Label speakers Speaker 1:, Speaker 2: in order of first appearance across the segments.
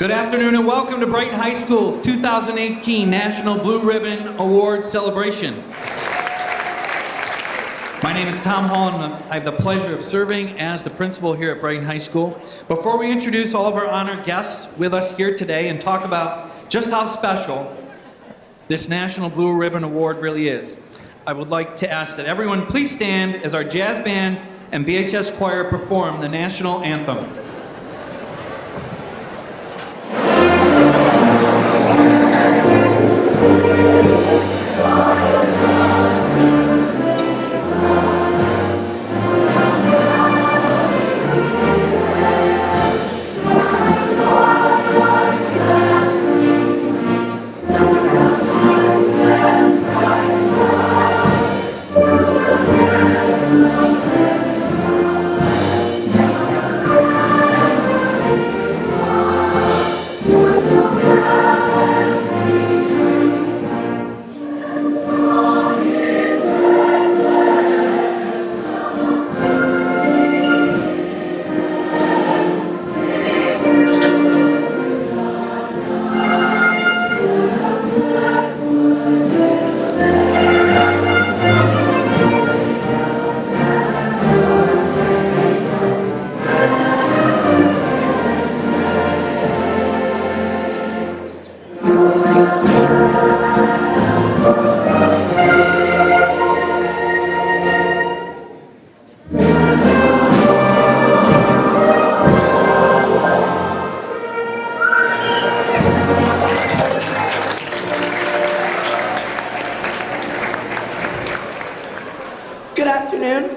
Speaker 1: Good afternoon and welcome to Brighton High School's 2018 National Blue Ribbon Award Celebration. My name is Tom Hall and I have the pleasure of serving as the principal here at Brighton High School. Before we introduce all of our honored guests with us here today and talk about just how special this National Blue Ribbon Award really is, I would like to ask that everyone please stand as our jazz band and BHS choir perform the national anthem.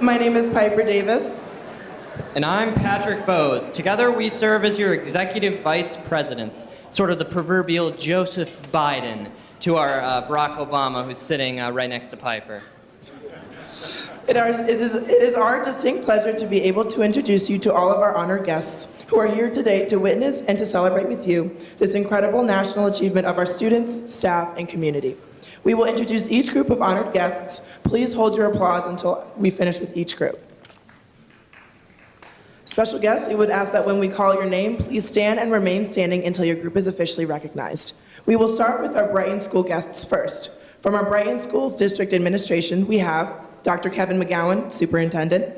Speaker 2: My name is Piper Davis.
Speaker 3: And I'm Patrick Bowes. Together we serve as your executive vice presidents, sort of the proverbial Joseph Biden to our Barack Obama, who's sitting right next to Piper.
Speaker 2: It is our distinct pleasure to be able to introduce you to all of our honored guests who are here today to witness and to celebrate with you this incredible national achievement of our students, staff, and community. We will introduce each group of honored guests. Please hold your applause until we finish with each group. Special guests, we would ask that when we call your name, please stand and remain standing until your group is officially recognized. We will start with our Brighton School guests first. From our Brighton Schools District Administration, we have Dr. Kevin McGowan, Superintendent,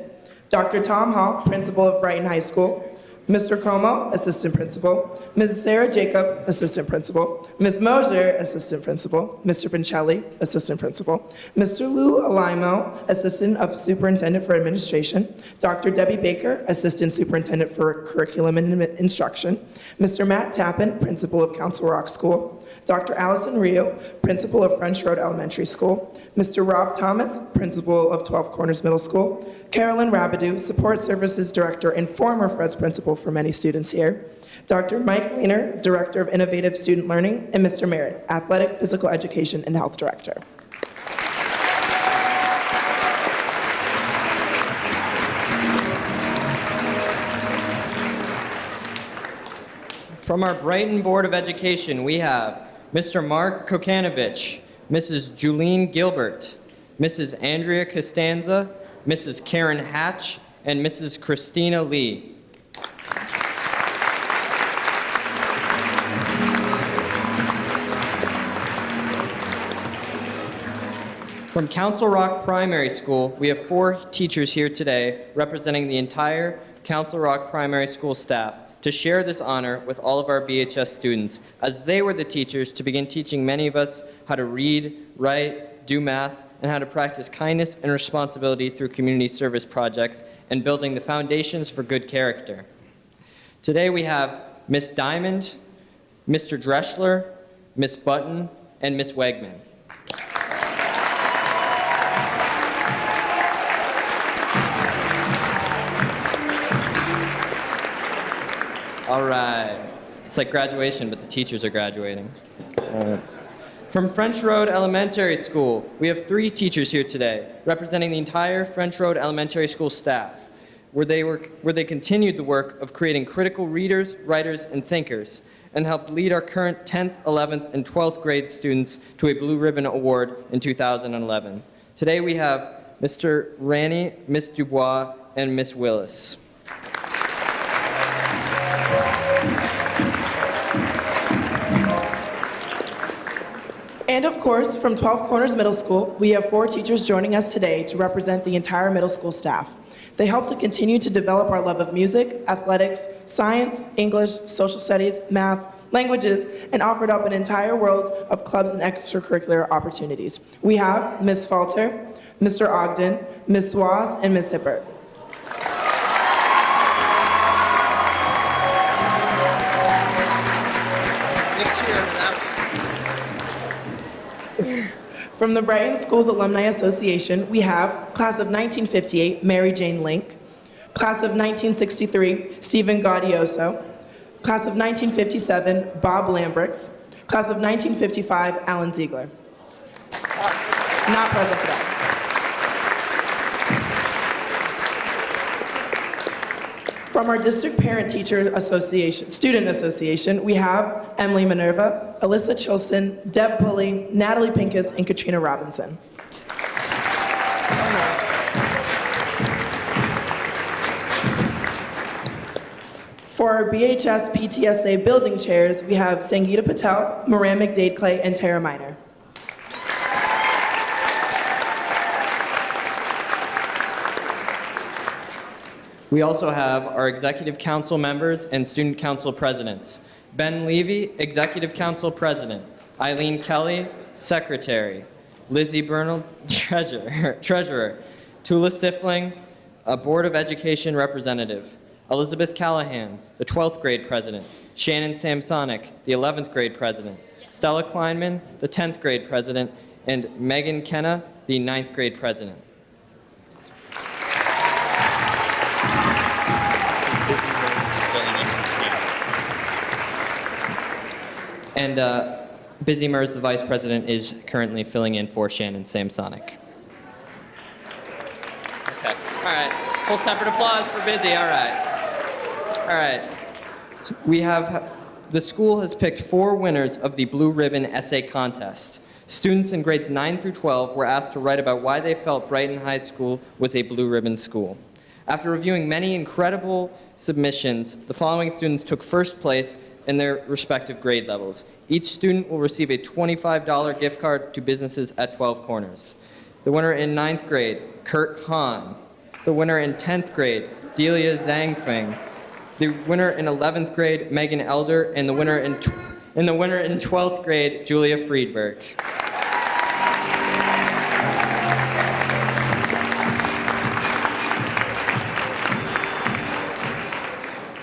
Speaker 2: Dr. Tom Hall, Principal of Brighton High School, Mr. Como, Assistant Principal, Ms. Sarah Jacob, Assistant Principal, Ms. Mosier, Assistant Principal, Mr. Pincelli, Assistant Principal, Mr. Lou Alimo, Assistant of Superintendent for Administration, Dr. Debbie Baker, Assistant Superintendent for Curriculum and Instruction, Mr. Matt Tappan, Principal of Council Rock School, Dr. Allison Rio, Principal of French Road Elementary School, Mr. Rob Thomas, Principal of 12 Corners Middle School, Carolyn Rabideau, Support Services Director and former Fred's Principal for many students here, Dr. Mike Leaner, Director of Innovative Student Learning, and Mr. Merritt, Athletic, Physical Education, and Health Director.
Speaker 3: From our Brighton Board of Education, we have Mr. Mark Kokanovich, Mrs. Julene Gilbert, Mrs. Andrea Costanza, Mrs. Karen Hatch, and Mrs. Christina Lee. From Council Rock Primary School, we have 4 teachers here today representing the entire Council Rock Primary School staff to share this honor with all of our BHS students, as they were the teachers to begin teaching many of us how to read, write, do math, and how to practice kindness and responsibility through community service projects and building the foundations for good character. Today we have Miss Diamond, Mr. Dreschler, Miss Button, and Miss Wegman. All right. It's like graduation, but the teachers are graduating. From French Road Elementary School, we have 3 teachers here today, representing the entire French Road Elementary School staff, where they continued the work of creating critical readers, writers, and thinkers, and helped lead our current 10th, 11th, and 12th grade students to a Blue Ribbon Award in 2011. Today we have Mr. Rani, Miss Dubois, and Miss Willis.
Speaker 2: And of course, from 12 Corners Middle School, we have 4 teachers joining us today to represent the entire middle school staff. They help to continue to develop our love of music, athletics, science, English, social studies, math, languages, and offered up an entire world of clubs and extracurricular opportunities. We have Ms. Falter, Mr. Ogden, Ms. Swaz, and Ms. Hippert.
Speaker 3: Big cheer for that.
Speaker 2: From the Brighton Schools Alumni Association, we have Class of 1958, Mary Jane Link, Class of 1963, Stephen Gaudioso, Class of 1957, Bob Lambrix, Class of 1955, Alan Ziegler. Not present today. From our District Parent Teacher Association, Student Association, we have Emily Minerva, Alyssa Chilson, Deb Pulley, Natalie Pincus, and Katrina Robinson. For our BHS PTSA building chairs, we have Sangeeta Patel, Moran McDade Clay, and Tara Miner.
Speaker 3: We also have our Executive Council members and Student Council presidents. Ben Levy, Executive Council President. Eileen Kelly, Secretary. Lizzie Bernal, Treasurer. Tula Sifling, a Board of Education Representative. Elizabeth Callahan, the 12th grade President. Shannon Samsonic, the 11th grade President. Stella Kleinman, the 10th grade President. And Megan Kenna, the 9th grade President. And Busy Mers, the Vice President, is currently filling in for Shannon Samsonic. Okay, all right. Full separate applause for Busy, all right. All right. So the school has picked 4 winners of the Blue Ribbon Essay Contest. Students in grades 9 through 12 were asked to write about why they felt Brighton High School was a Blue Ribbon school. After reviewing many incredible submissions, the following students took first place in their respective grade levels. Each student will receive a $25 gift card to businesses at 12 Corners. The winner in 9th grade, Kurt Hahn. The winner in 10th grade, Delia Zhangfeng. The winner in 11th grade, Megan Elder. And the winner in 12th grade, Julia Friedberg.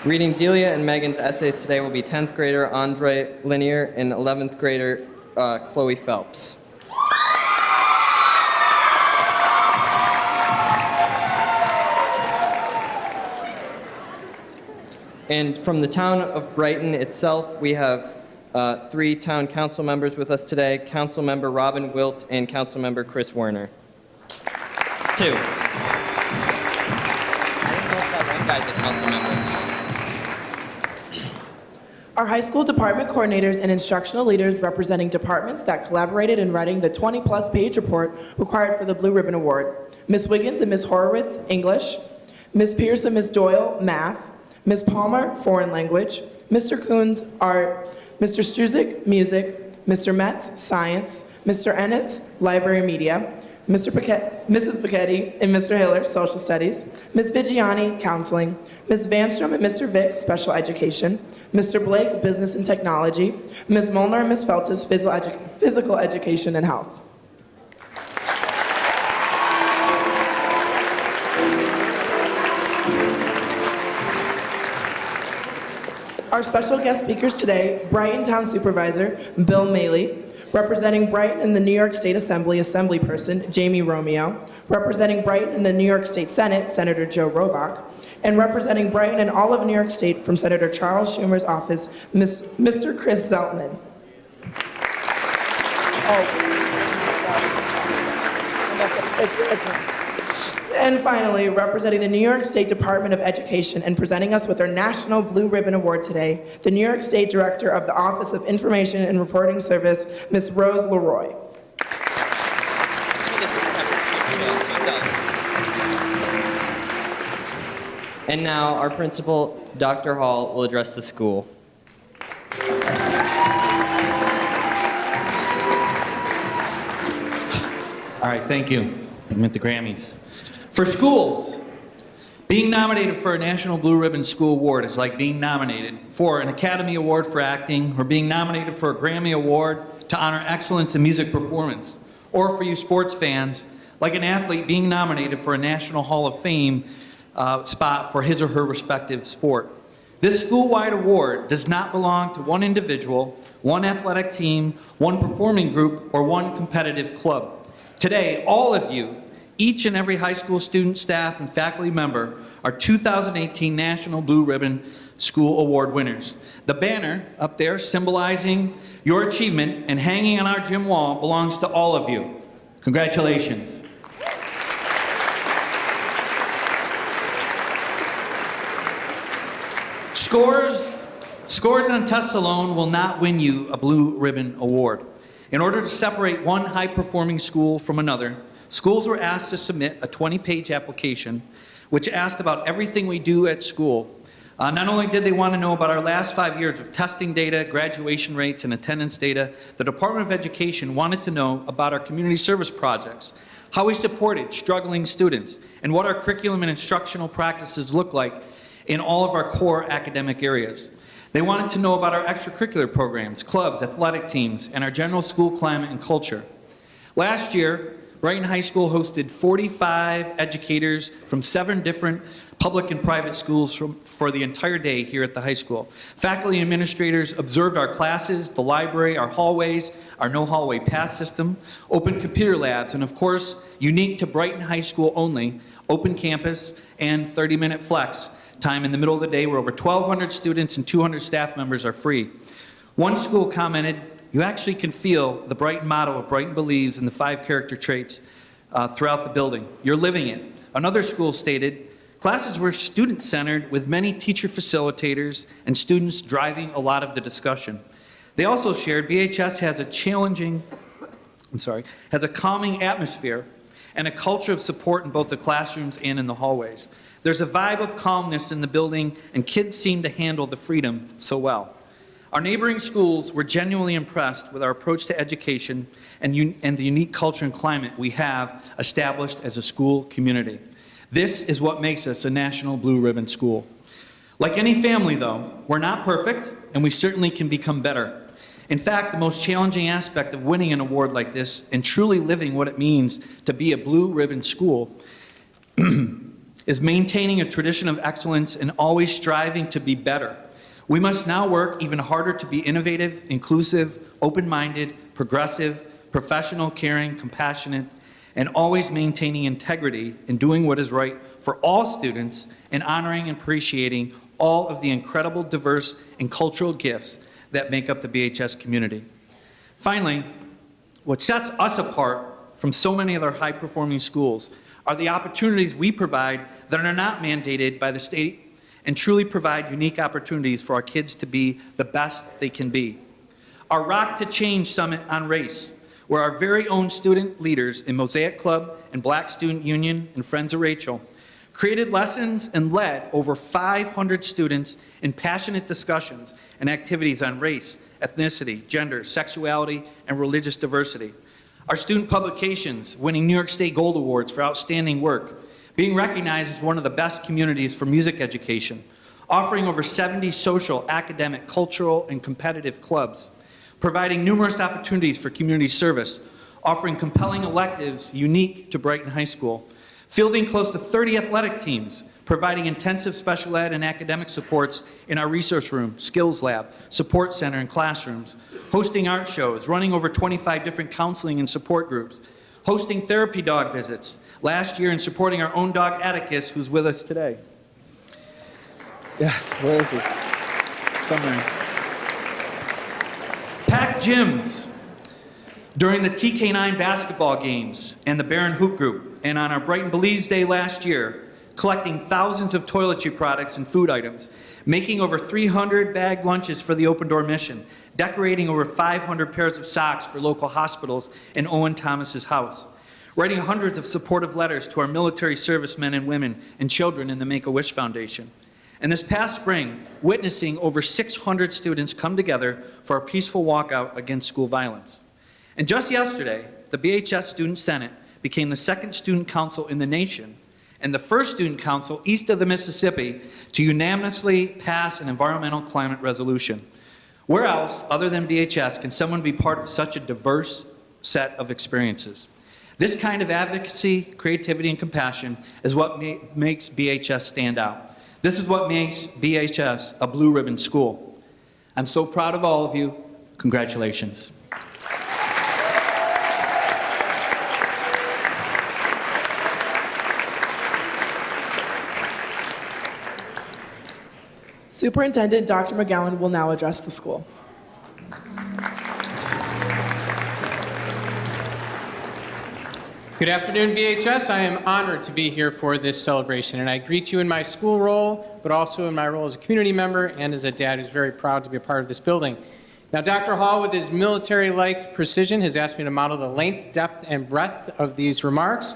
Speaker 3: Reading Delia and Megan's essays today will be 10th grader Andre Linier and 11th grader Chloe Phelps. And from the town of Brighton itself, we have 3 town council members with us today, Councilmember Robin Wilt and Councilmember Chris Werner. 2. I didn't know if that one guy's a council member.
Speaker 2: Our high school department coordinators and instructional leaders representing departments that collaborated in writing the 20-plus page report required for the Blue Ribbon Award. Ms. Wiggins and Ms. Horowitz, English. Ms. Pierce and Ms. Doyle, Math. Ms. Palmer, Foreign Language. Mr. Coons, Art. Mr. Struzik, Music. Mr. Metz, Science. Mr. Enitz, Library Media. Mrs. Pachetti and Mr. Hiller, Social Studies. Ms. Vigiani, Counseling. Ms. Vanstrom and Mr. Vick, Special Education. Mr. Blake, Business and Technology. Ms. Molnar and Ms. Feltis, Physical Education and Health. Our special guest speakers today, Brighton Town Supervisor Bill Maley, representing Brighton in the New York State Assembly, Assemblyperson Jamie Romeo, representing Brighton in the New York State Senate, Senator Joe Robach, and representing Brighton and all of New York State from Senator Charles Schumer's office, Mr. Chris Zeltman. And finally, representing the New York State Department of Education and presenting us with our National Blue Ribbon Award today, the New York State Director of the Office of Information and Reporting Service, Ms. Rose Leroy.
Speaker 3: And now our principal, Dr. Hall, will address the school.
Speaker 1: right, thank you. I meant the Grammys. For schools, being nominated for a National Blue Ribbon School Award is like being nominated for an Academy Award for acting, or being nominated for a Grammy Award to honor excellence in music performance, or for you sports fans, like an athlete being nominated for a National Hall of Fame spot for his or her respective sport. This school-wide award does not belong to one individual, one athletic team, one performing group, or one competitive club. Today, all of you, each and every high school student, staff, and faculty member are 2018 National Blue Ribbon School Award winners. The banner up there symbolizing your achievement and hanging on our gym wall belongs to all of you. Congratulations. Scores on tests alone will not win you a Blue Ribbon Award. In order to separate one high-performing school from another, schools were asked to submit a 20-page application which asked about everything we do at school. Not only did they want to know about our last 5 years of testing data, graduation rates, and attendance data, the Department of Education wanted to know about our community service projects, how we supported struggling students, and what our curriculum and instructional practices look like in all of our core academic areas. They wanted to know about our extracurricular programs, clubs, athletic teams, and our general school climate and culture. Last year, Brighton High School hosted 45 educators from 7 different public and private schools for the entire day here at the high school. Faculty and administrators observed our classes, the library, our hallways, our no hallway pass system, open computer labs, and of course, unique to Brighton High School only, open campus and 30-minute flex time in the middle of the day where over 1,200 students and 200 staff members are free. One school commented, "You actually can feel the Brighton motto of Brighton Believes in the 5 character traits throughout the building. You're living it." Another school stated, "Classes were student-centered with many teacher facilitators and students driving a lot of the discussion." They also shared BHS has a calming atmosphere and a culture of support in both the classrooms and in the hallways. There's a vibe of calmness in the building, and kids seem to handle the freedom so well. Our neighboring schools were genuinely impressed with our approach to education and the unique culture and climate we have established as a school community. This is what makes us a National Blue Ribbon School. Like any family, though, we're not perfect, and we certainly can become better. In fact, the most challenging aspect of winning an award like this and truly living what it means to be a Blue Ribbon School is maintaining a tradition of excellence and always striving to be better. We must now work even harder to be innovative, inclusive, open-minded, progressive, professional, caring, compassionate, and always maintaining integrity in doing what is right for all students and honoring and appreciating all of the incredible, diverse, and cultural gifts that make up the BHS community. Finally, what sets us apart from so many other high-performing schools are the opportunities we provide that are not mandated by the state and truly provide unique opportunities for our kids to be the best they can be. Our Rock to Change Summit on Race, where our very own student leaders in Mosaic Club and Black Student Union and Friends of Rachel created lessons and led over 500 students in passionate discussions and activities on race, ethnicity, gender, sexuality, and religious diversity. Our student publications winning New York State Gold Awards for outstanding work, being recognized as one of the best communities for music education, offering over 70 social, academic, cultural, and competitive clubs, providing numerous opportunities for community service, offering compelling electives unique to Brighton High School, fielding close to 30 athletic teams, providing intensive special ed and academic supports in our resource room, skills lab, support center, and classrooms, hosting art shows, running over 25 different counseling and support groups, hosting therapy dog visits last year, and supporting our own dog Atticus, who's with us today. Yes, where is he? Somewhere. Packed gyms during the TK9 basketball games and the Barron Hoop Group, and on our Brighton Believes Day last year, collecting thousands of toiletry products and food items, making over 300 bagged lunches for the Open Door Mission, decorating over 500 pairs of socks for local hospitals in Owen Thomas's house, writing hundreds of supportive letters to our military servicemen and women and children in the Make-A-Wish Foundation. And this past spring, witnessing over 600 students come together for a peaceful walkout against school violence. And just yesterday, the BHS Student Senate became the second student council in the nation and the first student council east of the Mississippi to unanimously pass an environmental climate resolution. Where else, other than BHS, can someone be part of such a diverse set of experiences? This kind of advocacy, creativity, and compassion is what makes BHS stand out. This is what makes BHS a blue ribbon school. I'm so proud of all of you. Congratulations.
Speaker 2: Superintendent Dr. McGowan will now address the school.
Speaker 4: Good afternoon, BHS. I am honored to be here for this celebration, and I greet you in my school role, but also in my role as a community member and as a dad who's very proud to be a part of this building. Now, Dr. Hall, with his military-like precision, has asked me to model the length, depth, and breadth of these remarks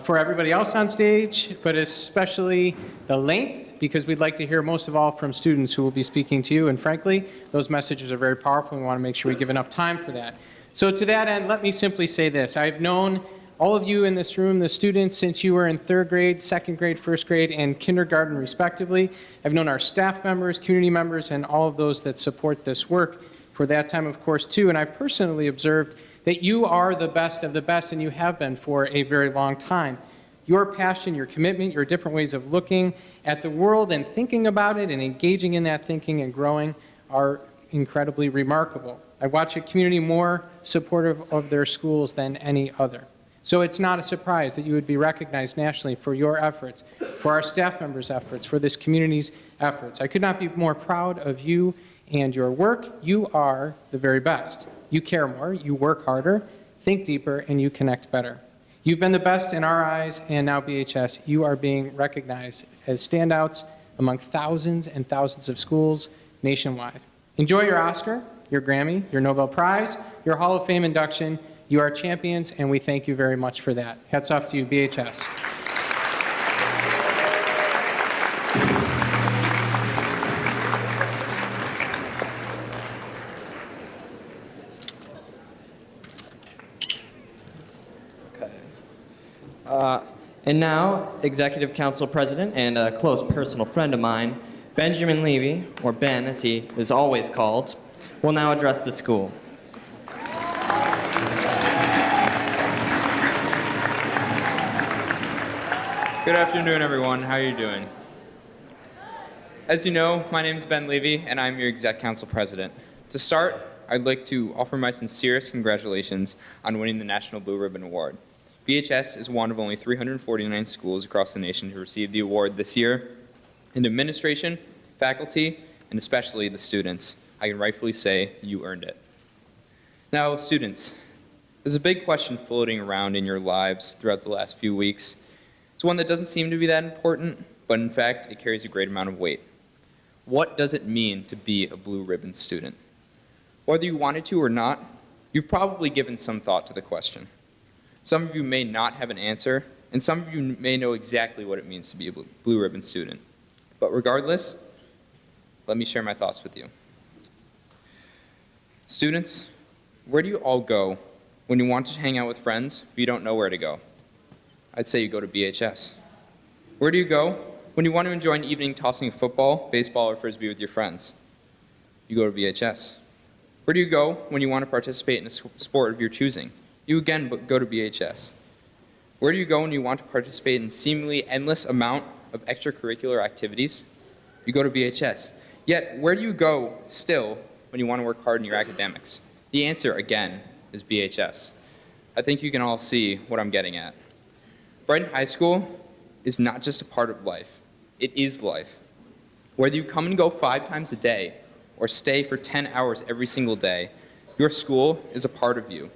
Speaker 4: for everybody else on stage, but especially the length, because we'd like to hear most of all from students who will be speaking to you, and frankly, those messages are very powerful, and we want to make sure we give enough time for that. So to that end, let me simply say this. I've known all of you in this room, the students, since you were in 3rd grade, 2nd grade, 1st grade, and kindergarten, respectively. I've known our staff members, community members, and all of those that support this work for that time, of course, too. And I've personally observed that you are the best of the best, and you have been for a very long time. Your passion, your commitment, your different ways of looking at the world and thinking about it and engaging in that thinking and growing are incredibly remarkable. I've watched a community more supportive of their schools than any other. So it's not a surprise that you would be recognized nationally for your efforts, for our staff members' efforts, for this community's efforts. I could not be more proud of you and your work. You are the very best. You care more, you work harder, think deeper, and you connect better. You've been the best in our eyes, and now BHS, you are being recognized as standouts among thousands and thousands of schools nationwide. Enjoy your Oscar, your Grammy, your Nobel Prize, your Hall of Fame induction. You are champions, and we thank you very much for that. Hats off to you, BHS.
Speaker 3: And now, Executive Council President and a close personal friend of mine, Benjamin Levy, or Ben as he is always called, will now address the school.
Speaker 5: Good afternoon, everyone. How are you doing? As you know, my name is Ben Levy, and I'm your Exec Council President. To start, I'd like to offer my sincerest congratulations on winning the National Blue Ribbon Award. BHS is one of only 349 schools across the nation to receive the award this year. And administration, faculty, and especially the students, I can rightfully say you earned it. Now, students, there's a big question floating around in your lives throughout the last few weeks. It's one that doesn't seem to be that important, but in fact, it carries a great amount of weight. What does it mean to be a blue ribbon student? Whether you wanted to or not, you've probably given some thought to the question. Some of you may not have an answer, and some of you may know exactly what it means to be a blue ribbon student. But regardless, let me share my thoughts with you. Students, where do you all go when you want to hang out with friends, but you don't know where to go? I'd say you go to BHS. Where do you go when you want to enjoy an evening tossing football, baseball, or frisbee with your friends? You go to BHS. Where do you go when you want to participate in a sport of your choosing? You again go to BHS. Where do you go when you want to participate in seemingly endless amount of extracurricular activities? You go to BHS. Yet, where do you go still when you want to work hard in your academics? The answer, again, is BHS. I think you can all see what I'm getting at. Brighton High School is not just a part of life. It is life. Whether you come and go 5 times a day or stay for 10 hours every single day, your school is a part of you,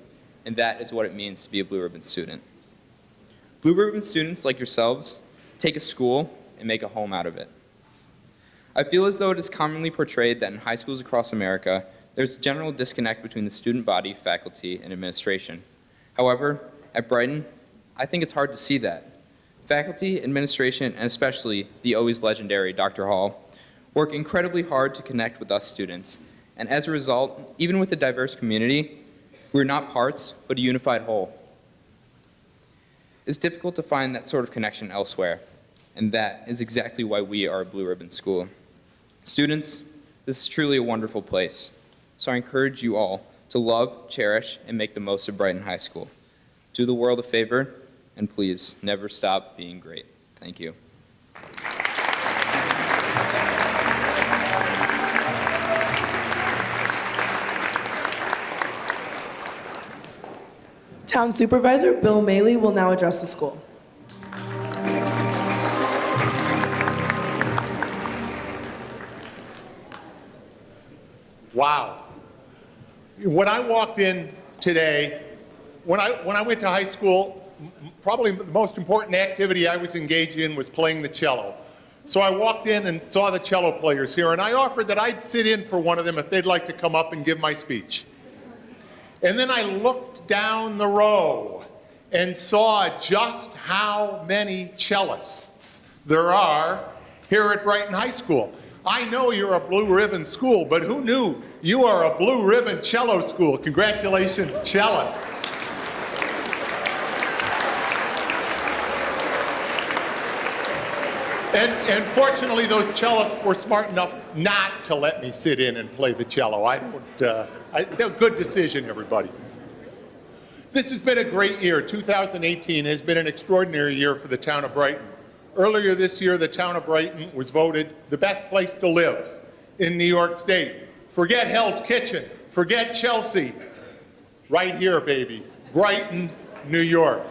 Speaker 5: and that is what it means to be a blue ribbon student. Blue ribbon students like yourselves take a school and make a home out of it. I feel as though it is commonly portrayed that in high schools across America, there's a general disconnect between the student body, faculty, and administration. However, at Brighton, I think it's hard to see that. Faculty, administration, and especially the always legendary Dr. Hall, work incredibly hard to connect with us students. And as a result, even with a diverse community, we're not parts, but a unified whole. It's difficult to find that sort of connection elsewhere, and that is exactly why we are a Blue Ribbon School. Students, this is truly a wonderful place, so I encourage you all to love, cherish, and make the most of Brighton High School. Do the world a favor, and please never stop being great. Thank you.
Speaker 2: Town Supervisor Bill Maley will now address the school.
Speaker 6: Wow. When I walked in today, when I went to high school, probably the most important activity I was engaged in was playing the cello. So I walked in and saw the cello players here, and I offered that I'd sit in for one of them if they'd like to come up and give my speech. And then I looked down the row and saw just how many cellists there are here at Brighton High School. I know you're a Blue Ribbon school, but who knew you are a Blue Ribbon cello school? Congratulations, cellists. And fortunately, those cellists were smart enough not to let me sit in and play the cello. They're a good decision, everybody. This has been a great year. 2018 has been an extraordinary year for the town of Brighton. Earlier this year, the town of Brighton was voted the best place to live in New York State. Forget Hell's Kitchen, forget Chelsea. Right here, baby, Brighton, New York.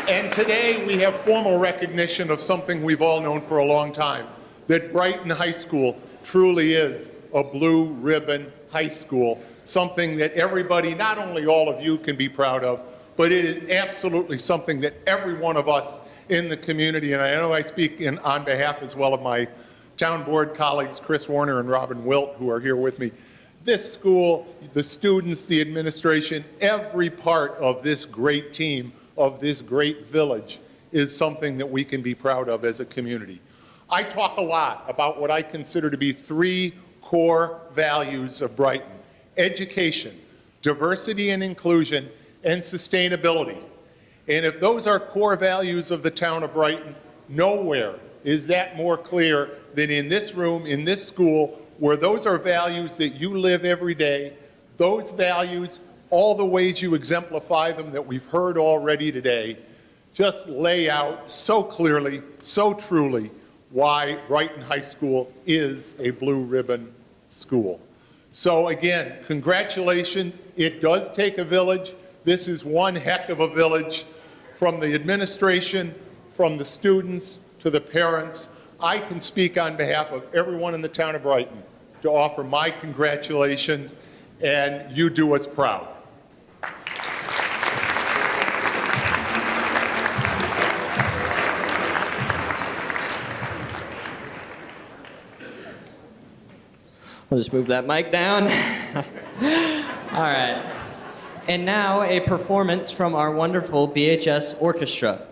Speaker 6: And today we have formal recognition of something we've all known for a long time, that Brighton High School truly is a Blue Ribbon high school, something that everybody, not only all of you, can be proud of, but it is absolutely something that every one of us in the community, and I know I speak on behalf as well of my town board colleagues, Chris Warner and Robin Wilt, who are here with me. This school, the students, the administration, every part of this great team, of this great village, is something that we can be proud of as a community. I talk a lot about what I consider to be three core values of Brighton: education, diversity and inclusion, and sustainability. And if those are core values of the town of Brighton, nowhere is that more clear than in this room, in this school, where those are values that you live every day. Those values, all the ways you exemplify them that we've heard already today, just lay out so clearly, so truly, why Brighton High School is a Blue Ribbon school. So again, congratulations. It does take a village. This is one heck of a village. From the administration, from the students, to the parents, I can speak on behalf of everyone in the town of Brighton to offer my congratulations, and you do us proud.
Speaker 3: We'll just move that mic down. All right. And now a performance from our wonderful BHS orchestra.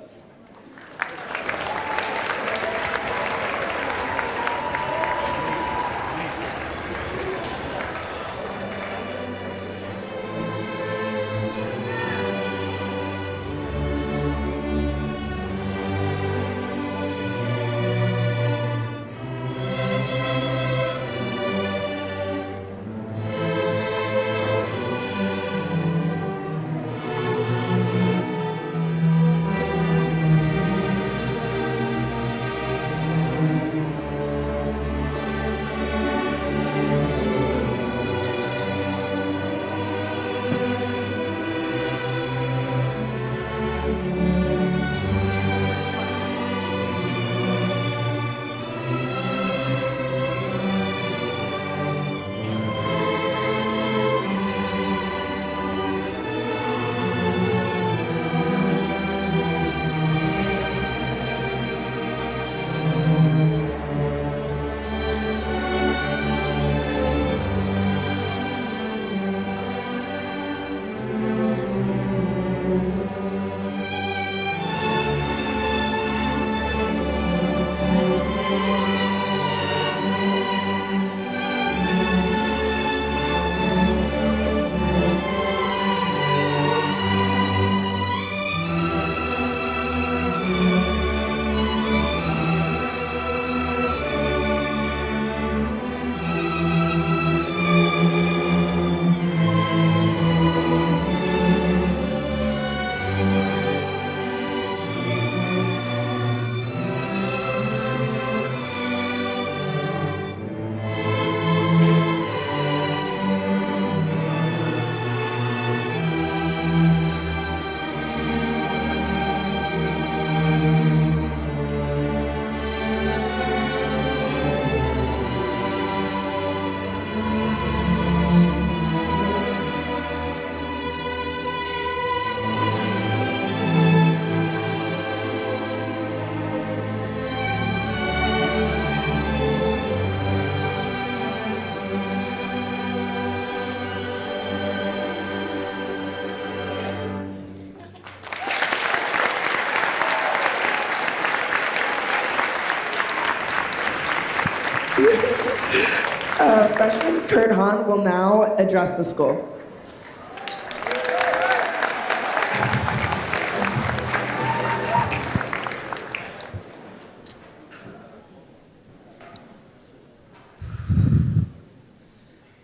Speaker 2: Freshman Kurt Hahn will now address the school.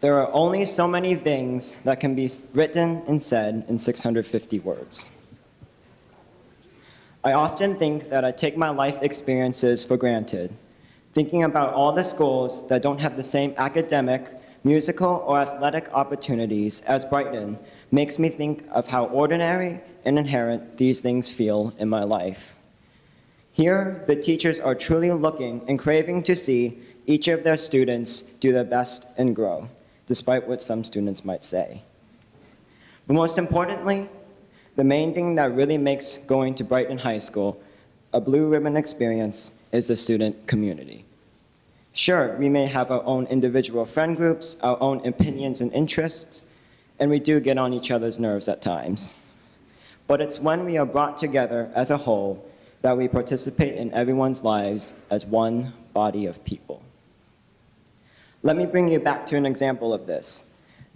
Speaker 7: There are only so many things that can be written and said in 650 words. I often think that I take my life experiences for granted, thinking about all the schools that don't have the same academic, musical, or athletic opportunities as Brighton makes me think of how ordinary and inherent these things feel in my life. Here, the teachers are truly looking and craving to see each of their students do their best and grow, despite what some students might say. But most importantly, the main thing that really makes going to Brighton High School a blue ribbon experience is the student community. Sure, we may have our own individual friend groups, our own opinions and interests, and we do get on each other's nerves at times. But it's when we are brought together as a whole that we participate in everyone's lives as one body of people. Let me bring you back to an example of this.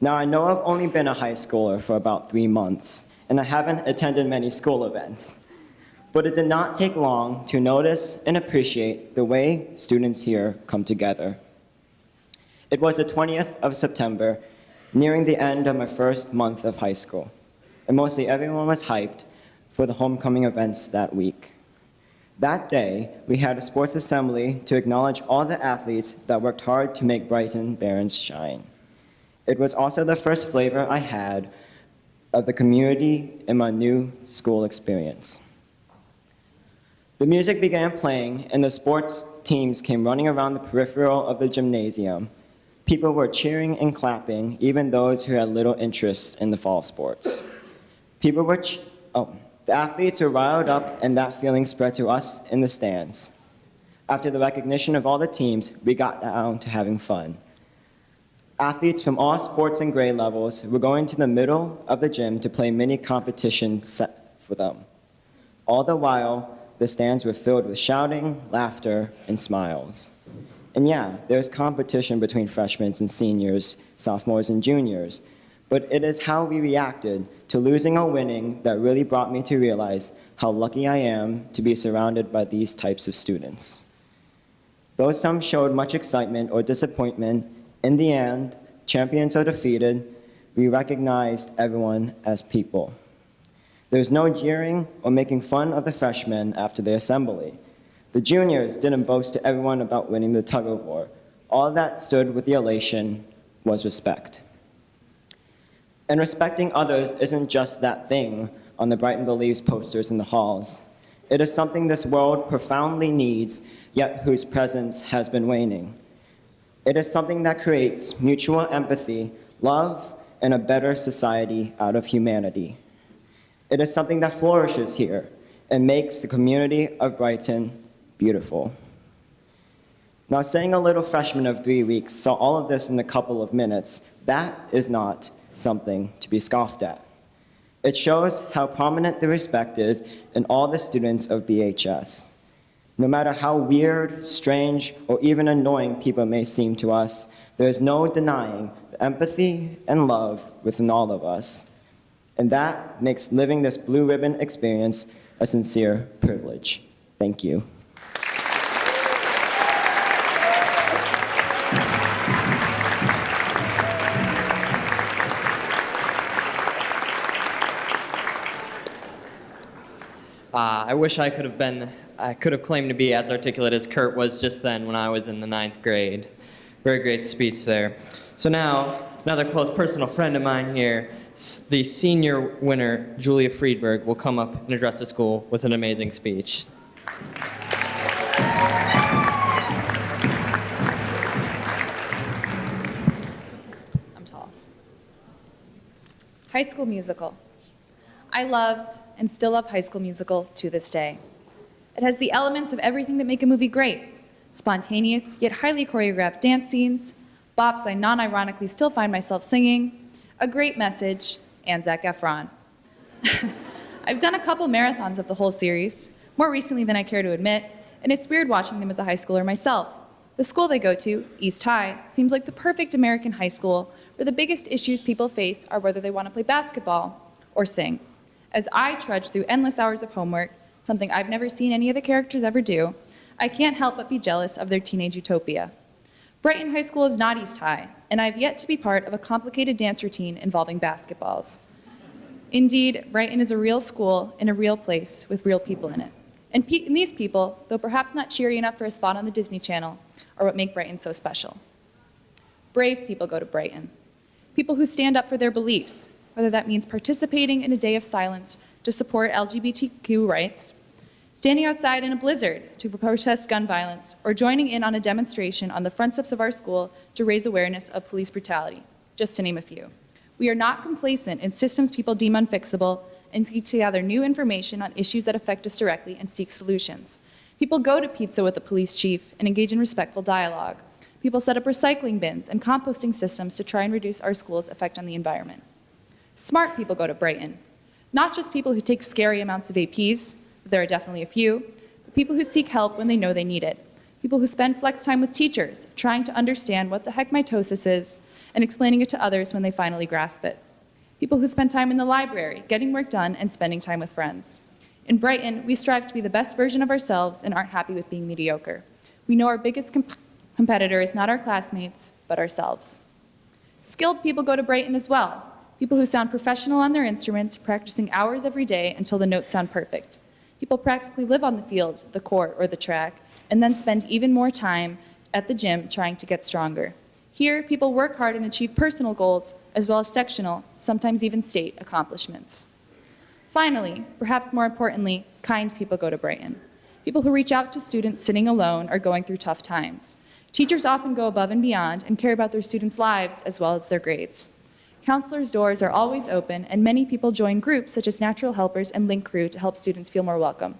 Speaker 7: Now, I know I've only been a high schooler for about 3 months, and I haven't attended many school events. But it did not take long to notice and appreciate the way students here come together. It was the 20th of September, nearing the end of my first month of high school, and mostly everyone was hyped for the homecoming events that week. That day, we had a sports assembly to acknowledge all the athletes that worked hard to make Brighton Barons shine. It was also the first flavor I had of the community in my new school experience. The music began playing, and the sports teams came running around the peripheral of the gymnasium. People were cheering and clapping, even those who had little interest in the fall sports. The athletes were riled up, and that feeling spread to us in the stands. After the recognition of all the teams, we got down to having fun. Athletes from all sports and grade levels were going to the middle of the gym to play mini competitions set for them. All the while, the stands were filled with shouting, laughter, and smiles. And yeah, there's competition between freshmen and seniors, sophomores and juniors, but it is how we reacted to losing or winning that really brought me to realize how lucky I am to be surrounded by these types of students. Though some showed much excitement or disappointment, in the end, champions or defeated, we recognized everyone as people. There's no jeering or making fun of the freshmen after the assembly. The juniors didn't boast to everyone about winning the tug-of-war. All that stood with the elation was respect. And respecting others isn't just that thing on the Brighton Believes posters in the halls. It is something this world profoundly needs, yet whose presence has been waning. It is something that creates mutual empathy, love, and a better society out of humanity. It is something that flourishes here and makes the community of Brighton beautiful. Now, saying a little freshman of 3 weeks saw all of this in a couple of minutes, that is not something to be scoffed at. It shows how prominent the respect is in all the students of BHS. No matter how weird, strange, or even annoying people may seem to us, there is no denying the empathy and love within all of us. And that makes living this blue ribbon experience a sincere privilege. Thank you.
Speaker 3: I wish I could have claimed to be as articulate as Kurt was just then when I was in the 9th grade. Very great speech there. So now, another close personal friend of mine here, the senior winner, Julia Friedberg, will come up and address the school with an amazing speech.
Speaker 8: I'm tall. High School Musical. I loved and still love High School Musical to this day. It has the elements of everything that make a movie great. Spontaneous, yet highly choreographed dance scenes, bops I non-ironically still find myself singing, a great message, and Zac Efron. I've done a couple marathons of the whole series, more recently than I care to admit, and it's weird watching them as a high schooler myself. The school they go to, East High, seems like the perfect American high school where the biggest issues people face are whether they want to play basketball or sing. As I trudge through endless hours of homework, something I've never seen any of the characters ever do, I can't help but be jealous of their teenage utopia. Brighton High School is not East High, and I've yet to be part of a complicated dance routine involving basketballs. Indeed, Brighton is a real school in a real place with real people in it. And these people, though perhaps not cheery enough for a spot on the Disney Channel, are what make Brighton so special. Brave people go to Brighton. People who stand up for their beliefs, whether that means participating in a day of silence to support LGBTQ rights, standing outside in a blizzard to protest gun violence, or joining in on a demonstration on the front steps of our school to raise awareness of police brutality, just to name a few. We are not complacent in systems people deem unfixable and seek to gather new information on issues that affect us directly and seek solutions. People go to pizza with the police chief and engage in respectful dialogue. People set up recycling bins and composting systems to try and reduce our school's effect on the environment. Smart people go to Brighton. Not just people who take scary amounts of APs, there are definitely a few, but people who seek help when they know they need it. People who spend flex time with teachers, trying to understand what the heck mitosis is and explaining it to others when they finally grasp it. People who spend time in the library, getting work done and spending time with friends. In Brighton, we strive to be the best version of ourselves and aren't happy with being mediocre. We know our biggest competitor is not our classmates, but ourselves. Skilled people go to Brighton as well. People who sound professional on their instruments, practicing hours every day until the notes sound perfect. People practically live on the field, the court, or the track, and then spend even more time at the gym trying to get stronger. Here, people work hard and achieve personal goals, as well as sectional, sometimes even state, accomplishments. Finally, perhaps more importantly, kind people go to Brighton. People who reach out to students sitting alone or going through tough times. Teachers often go above and beyond and care about their students' lives as well as their grades. Counselors' doors are always open, and many people join groups such as Natural Helpers and Link Crew to help students feel more welcome.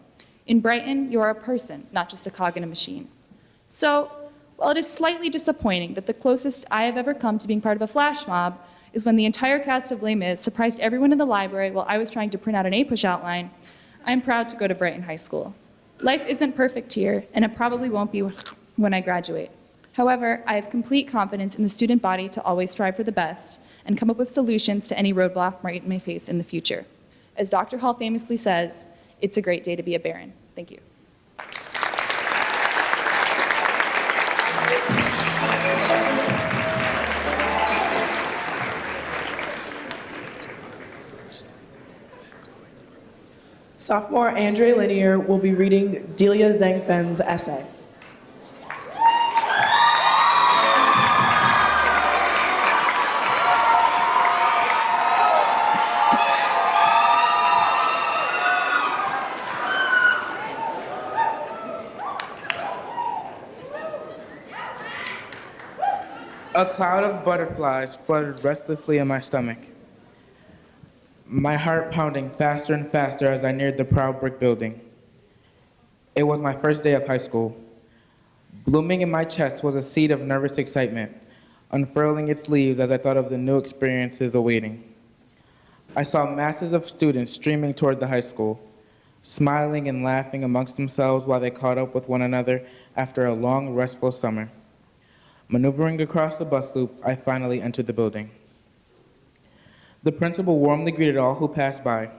Speaker 8: In Brighton, you are a person, not just a cog in a machine. So, while it is slightly disappointing that the closest I have ever come to being part of a flash mob is when the entire cast of Les Mis surprised everyone in the library while I was trying to print out an A-push outline, I am proud to go to Brighton High School. Life isn't perfect here, and it probably won't be when I graduate. However, I have complete confidence in the student body to always strive for the best and come up with solutions to any roadblock Brighton may face in the future. As Dr. Hall famously says, it's a great day to be a Baron. Thank you.
Speaker 2: Sophomore Andre Linier will be reading Delia Zhangfen's essay.
Speaker 9: A cloud of butterflies fluttered restlessly in my stomach, my heart pounding faster and faster as I neared the proud brick building. It was my first day of high school. Blooming in my chest was a seed of nervous excitement, unfurling its leaves as I thought of the new experiences awaiting. I saw masses of students streaming toward the high school, smiling and laughing amongst themselves while they caught up with one another after a long, restful summer. Maneuvering across the bus loop, I finally entered the building. The principal warmly greeted all who passed by,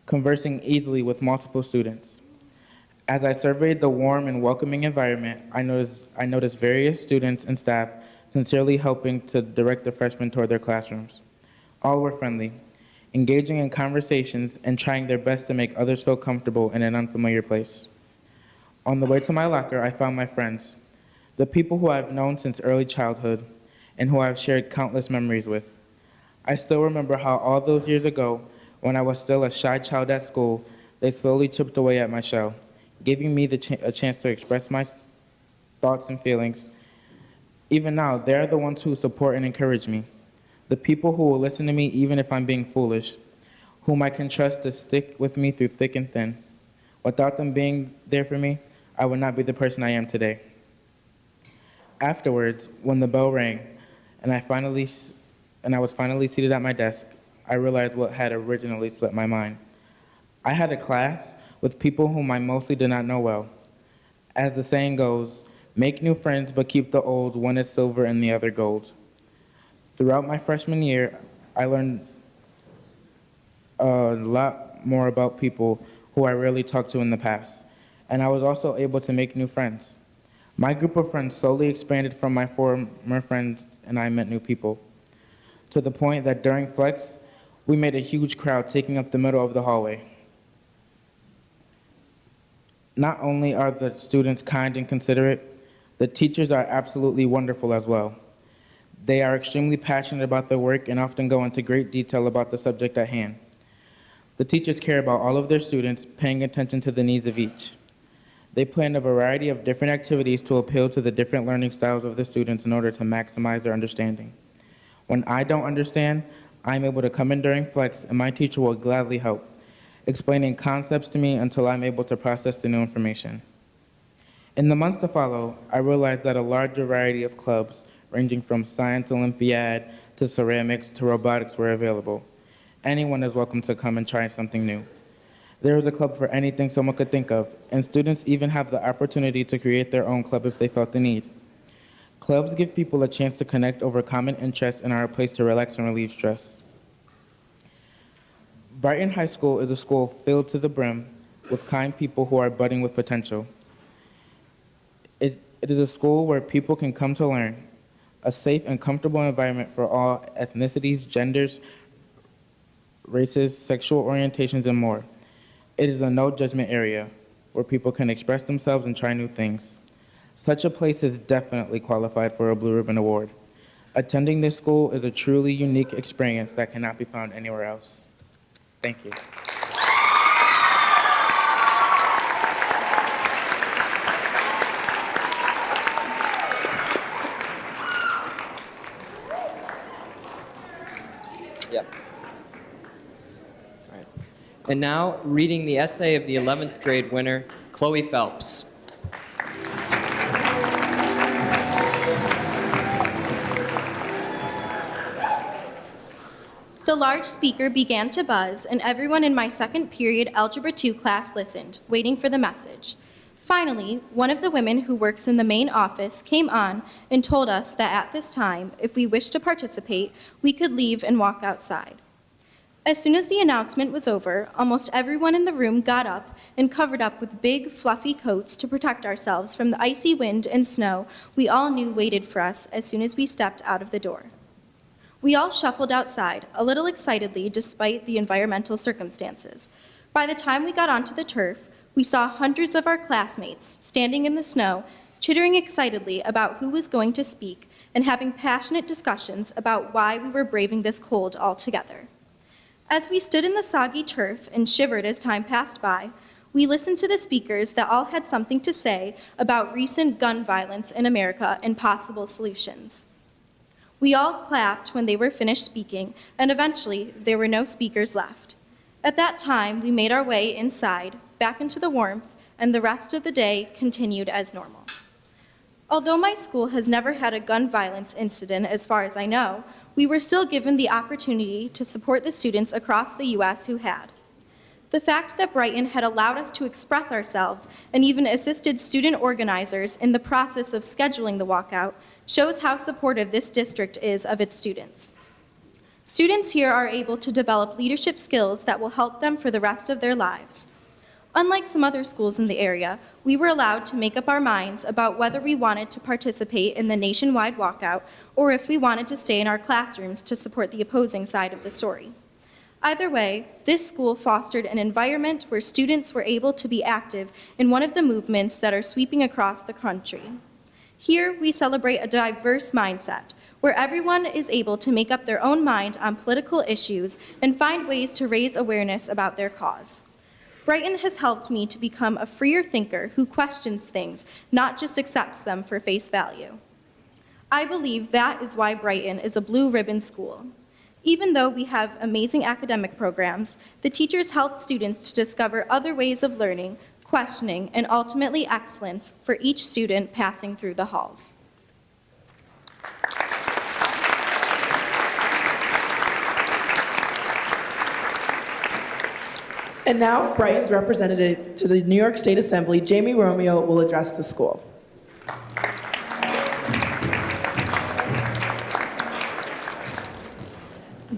Speaker 9: conversing easily with multiple students. As I surveyed the warm and welcoming environment, I noticed various students and staff sincerely helping to direct the freshmen toward their classrooms. All were friendly, engaging in conversations and trying their best to make others feel comfortable in an unfamiliar place. On the way to my locker, I found my friends, the people who I've known since early childhood and who I've shared countless memories with. I still remember how all those years ago, when I was still a shy child at school, they slowly chipped away at my shell, giving me a chance to express my thoughts and feelings. Even now, they're the ones who support and encourage me, the people who will listen to me even if I'm being foolish, whom I can trust to stick with me through thick and thin. Without them being there for me, I would not be the person I am today. Afterwards, when the bell rang and I was finally seated at my desk, I realized what had originally slipped my mind. I had a class with people whom I mostly did not know well. As the saying goes, Make new friends, but keep the old. One is silver and the other gold. Throughout my freshman year, I learned a lot more about people who I rarely talked to in the past, and I was also able to make new friends. My group of friends slowly expanded from my former friends, and I met new people, to the point that during Flex, we made a huge crowd taking up the middle of the hallway. Not only are the students kind and considerate, the teachers are absolutely wonderful as well. They are extremely passionate about their work and often go into great detail about the subject at hand. The teachers care about all of their students, paying attention to the needs of each. They plan a variety of different activities to appeal to the different learning styles of the students in order to maximize their understanding. When I don't understand, I'm able to come in during Flex and my teacher will gladly help, explaining concepts to me until I'm able to process the new information. In the months to follow, I realized that a large variety of clubs, ranging from Science Olympiad to ceramics to robotics, were available. Anyone is welcome to come and try something new. There is a club for anything someone could think of, and students even have the opportunity to create their own club if they felt the need. Clubs give people a chance to connect over common interests and are a place to relax and relieve stress. Brighton High School is a school filled to the brim with kind people who are budding with potential. It is a school where people can come to learn, a safe and comfortable environment for all ethnicities, genders, races, sexual orientations, and more. It is a no-judgment area where people can express themselves and try new things. Such a place is definitely qualified for a Blue Ribbon Award. Attending this school is a truly unique experience that cannot be found anywhere else. Thank you.
Speaker 3: Yep. All right. And now, reading the essay of the 11th grade winner, Chloe Phelps.
Speaker 10: The large speaker began to buzz, and everyone in my second period Algebra 2 class listened, waiting for the message. Finally, one of the women who works in the main office came on and told us that at this time, if we wished to participate, we could leave and walk outside. As soon as the announcement was over, almost everyone in the room got up and covered up with big, fluffy coats to protect ourselves from the icy wind and snow we all knew waited for us as soon as we stepped out of the door. We all shuffled outside, a little excitedly despite the environmental circumstances. By the time we got onto the turf, we saw hundreds of our classmates standing in the snow, chittering excitedly about who was going to speak and having passionate discussions about why we were braving this cold all together. As we stood in the soggy turf and shivered as time passed by, we listened to the speakers that all had something to say about recent gun violence in America and possible solutions. We all clapped when they were finished speaking, and eventually there were no speakers left. At that time, we made our way inside, back into the warmth, and the rest of the day continued as normal. Although my school has never had a gun violence incident as far as I know, we were still given the opportunity to support the students across the U.S. who had. The fact that Brighton had allowed us to express ourselves and even assisted student organizers in the process of scheduling the walkout shows how supportive this district is of its students. Students here are able to develop leadership skills that will help them for the rest of their lives. Unlike some other schools in the area, we were allowed to make up our minds about whether we wanted to participate in the nationwide walkout or if we wanted to stay in our classrooms to support the opposing side of the story. Either way, this school fostered an environment where students were able to be active in one of the movements that are sweeping across the country. Here, we celebrate a diverse mindset, where everyone is able to make up their own mind on political issues and find ways to raise awareness about their cause. Brighton has helped me to become a freer thinker who questions things, not just accepts them for face value. I believe that is why Brighton is a blue ribbon school. Even though we have amazing academic programs, the teachers help students to discover other ways of learning, questioning, and ultimately excellence for each student passing through the halls.
Speaker 2: And now, Brighton's representative to the New York State Assembly, Jamie Romeo, will address the school.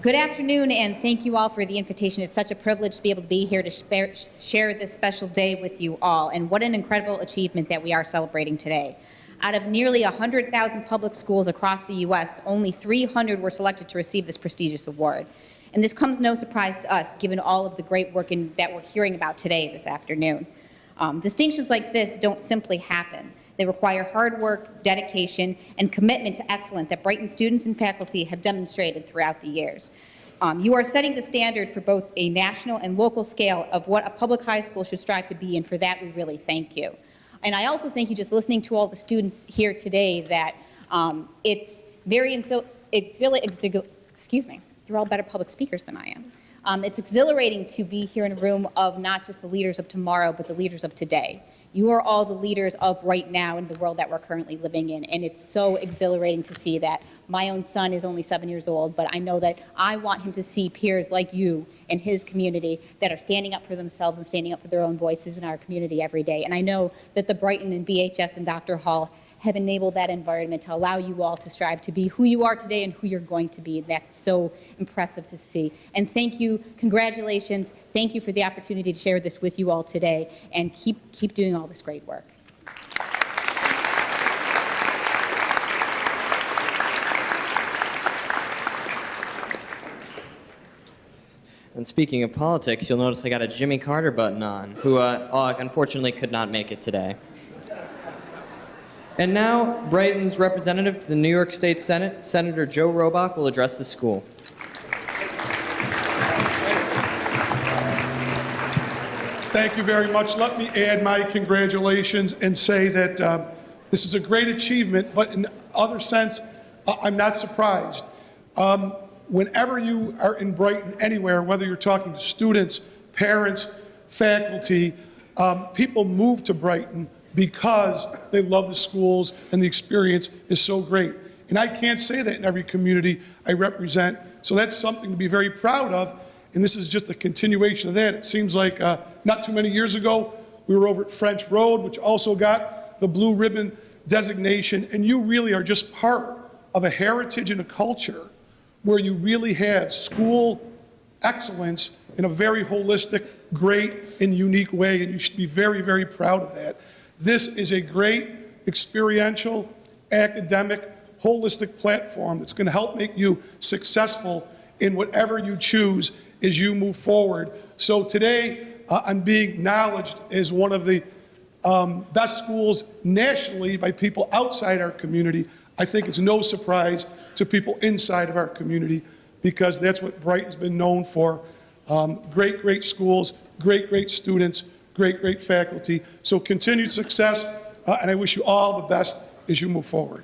Speaker 11: Good afternoon, and thank you all for the invitation. It's such a privilege to be able to be here to share this special day with you all, and what an incredible achievement that we are celebrating today. Out of nearly 100,000 public schools across the U.S., only 300 were selected to receive this prestigious award. And this comes no surprise to us, given all of the great work that we're hearing about today, this afternoon. Distinctions like this don't simply happen. They require hard work, dedication, and commitment to excellence that Brighton students and faculty have demonstrated throughout the years. You are setting the standard for both a national and local scale of what a public high school should strive to be, and for that we really thank you. And I also thank you, just listening to all the students here today, that it's really, excuse me, you're all better public speakers than I am. It's exhilarating to be here in a room of not just the leaders of tomorrow, but the leaders of today. You are all the leaders of right now in the world that we're currently living in, and it's so exhilarating to see that. My own son is only 7 years old, but I know that I want him to see peers like you in his community that are standing up for themselves and standing up for their own voices in our community every day. And I know that the Brighton and BHS and Dr. Hall have enabled that environment to allow you all to strive to be who you are today and who you're going to be. That's so impressive to see. And thank you, congratulations, thank you for the opportunity to share this with you all today, and keep doing all this great work.
Speaker 3: And speaking of politics, you'll notice I got a Jimmy Carter button on, who unfortunately could not make it today. And now, Brighton's representative to the New York State Senate, Senator Joe Robach, will address the school.
Speaker 12: Thank you very much. Let me add my congratulations and say that this is a great achievement, but in other sense, I'm not surprised. Whenever you are in Brighton, anywhere, whether you're talking to students, parents, faculty, people move to Brighton because they love the schools and the experience is so great. And I can't say that in every community I represent, so that's something to be very proud of, and this is just a continuation of that. It seems like not too many years ago, we were over at French Road, which also got the Blue Ribbon designation, and you really are just part of a heritage and a culture where you really have school excellence in a very holistic, great, and unique way, and you should be very, very proud of that. This is a great experiential, academic, holistic platform that's going to help make you successful in whatever you choose as you move forward. So today, I'm being acknowledged as one of the best schools nationally by people outside our community. I think it's no surprise to people inside of our community, because that's what Brighton's been known for. Great, great schools, great, great students, great, great faculty. So continued success, and I wish you all the best as you move forward.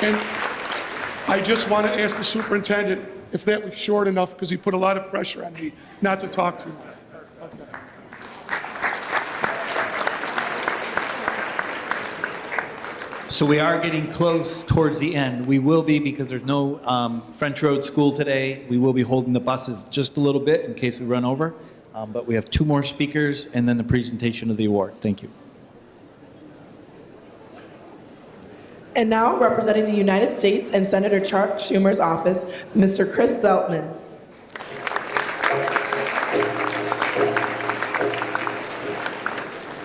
Speaker 12: And I just want to ask the superintendent if that was short enough, because he put a lot of pressure on me not to talk to you.
Speaker 1: So we are getting close towards the end. We will be, because there's no French Road School today, we will be holding the buses just a little bit in case we run over. But we have 2 more speakers and then the presentation of the award. Thank you.
Speaker 2: And now, representing the United States and Senator Chuck Schumer's office, Mr. Chris Zeltman.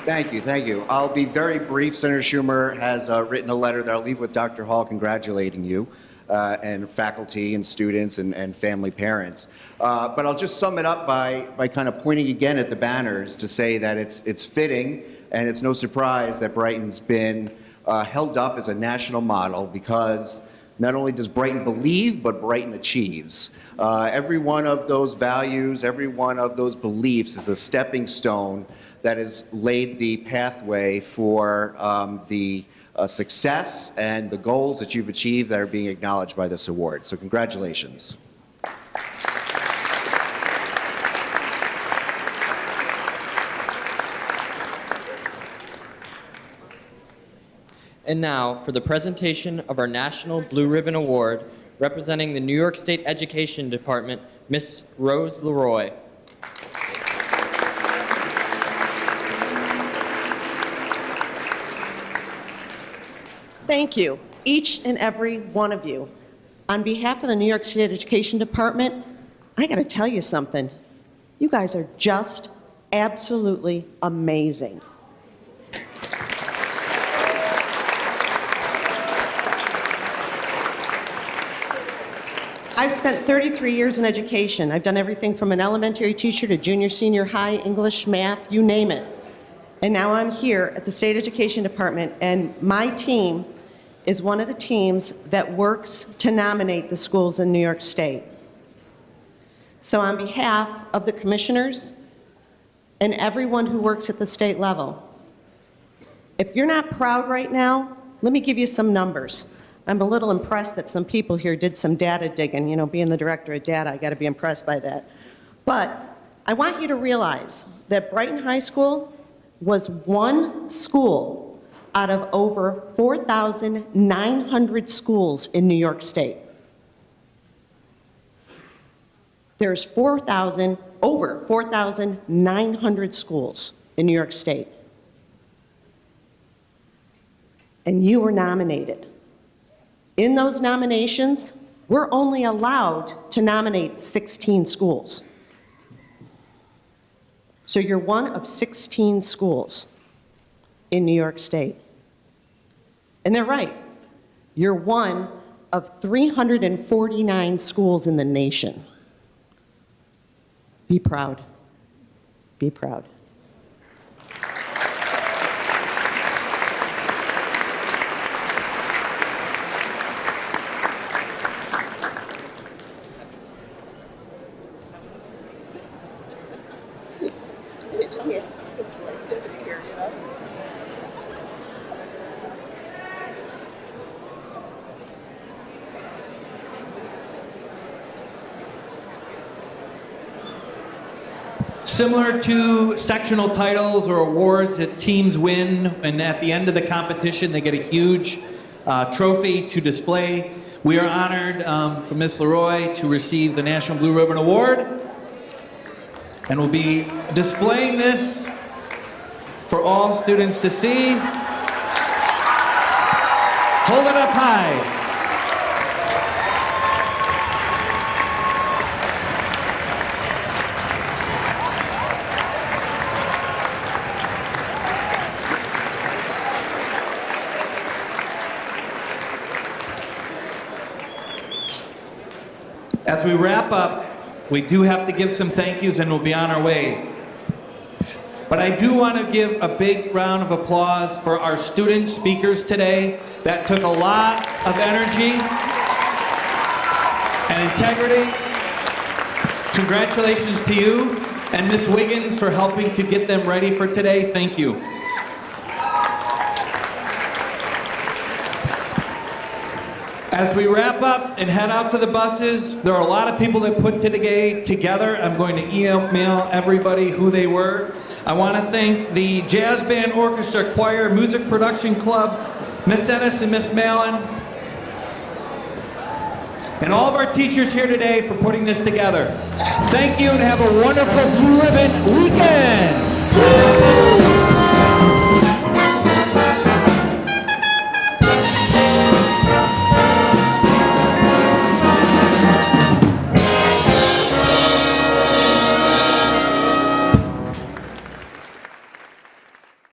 Speaker 13: Thank you, thank you. I'll be very brief. Senator Schumer has written a letter that I'll leave with Dr. Hall congratulating you and faculty and students and family parents. But I'll just sum it up by kind of pointing again at the banners to say that it's fitting, and it's no surprise that Brighton's been held up as a national model, because not only does Brighton believe, but Brighton achieves. Every one of those values, every one of those beliefs is a stepping stone that has laid the pathway for the success and the goals that you've achieved that are being acknowledged by this award. So congratulations.
Speaker 3: And now, for the presentation of our National Blue Ribbon Award, representing the New York State Education Department, Ms. Rose Leroy.
Speaker 14: Thank you, each and every one of you. On behalf of the New York State Education Department, I got to tell you something. You guys are just absolutely amazing. I've spent 33 years in education. I've done everything from an elementary teacher to junior, senior high, English, math, you name it. And now I'm here at the State Education Department, and my team is one of the teams that works to nominate the schools in New York State. So on behalf of the commissioners and everyone who works at the state level, if you're not proud right now, let me give you some numbers. I'm a little impressed that some people here did some data digging. You know, being the director of data, I got to be impressed by that. But I want you to realize that Brighton High School was one school out of over 4,900 schools in New York State. There's over 4,900 schools in New York State. And you were nominated. In those nominations, we're only allowed to nominate 16 schools. So you're one of 16 schools in New York State. And they're right. You're one of 349 schools in the nation. Be proud. Be proud.
Speaker 1: Similar to sectional titles or awards that teams win, and at the end of the competition, they get a huge trophy to display. We are honored from Ms. Leroy to receive the National Blue Ribbon Award, and we'll be displaying this for all students to see. Hold it up high. As we wrap up, we do have to give some thank yous and we'll be on our way. But I do want to give a big round of applause for our student speakers today. That took a lot of energy and integrity. Congratulations to you and Ms. Wiggins for helping to get them ready for today. Thank you. As we wrap up and head out to the buses, there are a lot of people that put today together. I'm going to email everybody who they were. I want to thank the Jazz Band Orchestra Choir Music Production Club, Miss Ennis and Miss Malin, and all of our teachers here today for putting this together. Thank you and have a wonderful Blue Ribbon weekend.